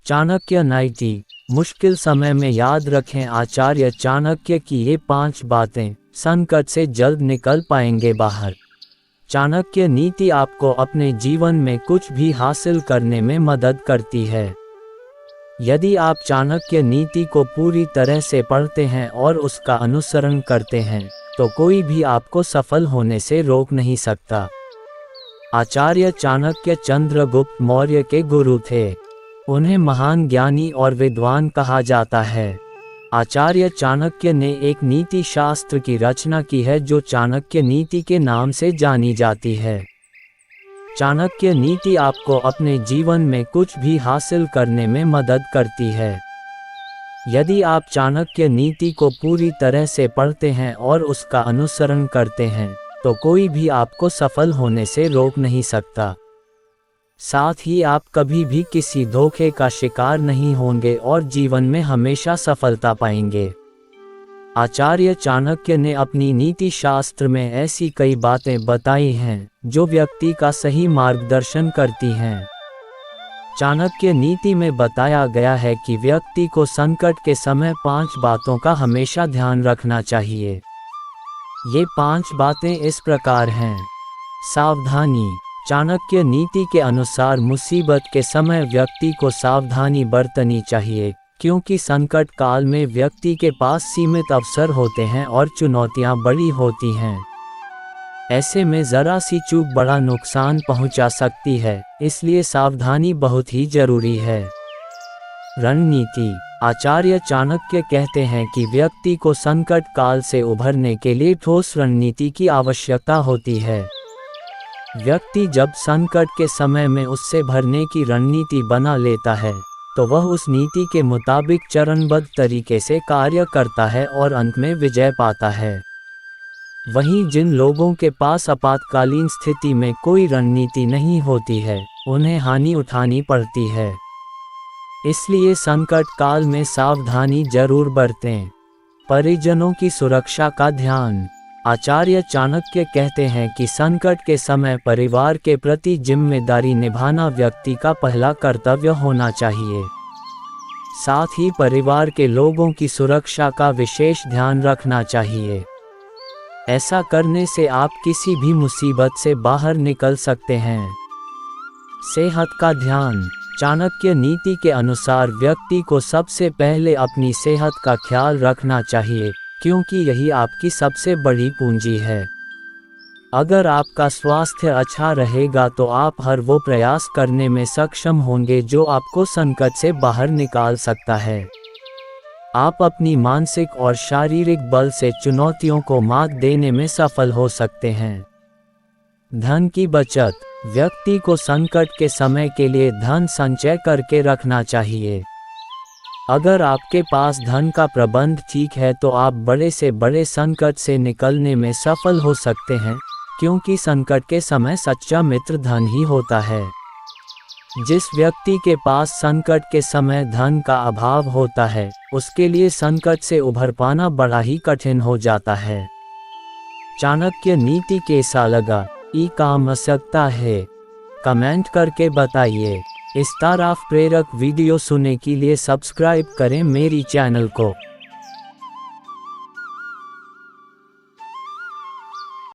चाणक्य 90। मुश्किल समय में याद रखें आचार्य चाणक्य की ये 5 बातें, संकट से जल्द निकल पाएंगे बाहर। चाणक्य नीति आपको अपने जीवन में कुछ भी हासिल करने में मदद करती है। यदि आप चाणक्य नीति को पूरी तरह से पढ़ते हैं और उसका अनुसरण करते हैं, तो कोई भी आपको सफल होने से रोक नहीं सकता। आचार्य चाणक्य चंद्रगुप्त मौर्य के गुरु थे। उन्हें महान ज्ञानी और विद्वान कहा जाता है। आचार्य चाणक्य ने एक नीति शास्त्र की रचना की है जो चाणक्य नीति के नाम से जानी जाती है। चाणक्य नीति आपको अपने जीवन में कुछ भी हासिल करने में मदद करती है। यदि आप चाणक्य नीति को पूरी तरह से पढ़ते हैं और उसका अनुसरण करते हैं, तो कोई भी आपको सफल होने से रोक नहीं सकता। साथ ही आप कभी भी किसी धोखे का शिकार नहीं होंगे और जीवन में हमेशा सफलता पाएंगे। आचार्य चाणक्य ने अपनी नीति शास्त्र में ऐसी कई बातें बताई हैं जो व्यक्ति का सही मार्गदर्शन करती हैं। चाणक्य नीति में बताया गया है कि व्यक्ति को संकट के समय 5 बातों का हमेशा ध्यान रखना चाहिए। ये 5 बातें इस प्रकार हैं। सावधानी। चाणक्य नीति के अनुसार मुसीबत के समय व्यक्ति को सावधानी बरतनी चाहिए, क्योंकि संकट काल में व्यक्ति के पास सीमित अवसर होते हैं और चुनौतियां बड़ी होती हैं। ऐसे में ज़रा सी चूक बड़ा नुकसान पहुंचा सकती है, इसलिए सावधानी बहुत ही जरूरी है। रणनीति। आचार्य चाणक्य कहते हैं कि व्यक्ति को संकट काल से उभरने के लिए ठोस रणनीति की आवश्यकता होती है। व्यक्ति जब संकट के समय में उससे भरने की रणनीति बना लेता है, तो वह उस नीति के मुताबिक चरणबद्ध तरीके से कार्य करता है और अंत में विजय पाता है। वहीं जिन लोगों के पास आपातकालीन स्थिति में कोई रणनीति नहीं होती है, उन्हें हानि उठानी पड़ती है। इसलिए संकट काल में सावधानी जरूर बरतें। परिजनों की सुरक्षा का ध्यान। आचार्य चाणक्य कहते हैं कि संकट के समय परिवार के प्रति जिम्मेदारी निभाना व्यक्ति का पहला कर्तव्य होना चाहिए। साथ ही परिवार के लोगों की सुरक्षा का विशेष ध्यान रखना चाहिए। ऐसा करने से आप किसी भी मुसीबत से बाहर निकल सकते हैं। सेहत का ध्यान। चाणक्य नीति के अनुसार व्यक्ति को सबसे पहले अपनी सेहत का ख्याल रखना चाहिए, क्योंकि यही आपकी सबसे बड़ी पूंजी है। अगर आपका स्वास्थ्य अच्छा रहेगा तो आप हर वो प्रयास करने में सक्षम होंगे जो आपको संकट से बाहर निकाल सकता है। आप अपनी मानसिक और शारीरिक बल से चुनौतियों को मात देने में सफल हो सकते हैं। धन की बचत। व्यक्ति को संकट के समय के लिए धन संचय करके रखना चाहिए। अगर आपके पास धन का प्रबंध ठीक है तो आप बड़े से बड़े संकट से निकलने में सफल हो सकते हैं, क्योंकि संकट के समय सच्चा मित्र धन ही होता है। जिस व्यक्ति के पास संकट के समय धन का अभाव होता है, उसके लिए संकट से उभर पाना बड़ा ही कठिन हो जाता है। चाणक्य नीति कैसा लगा? काम आ सकता है? कमेंट करके बताइए। इस तरह प्रेरक वीडियो सुनने के लिए सब्सक्राइब करें मेरी चैनल को।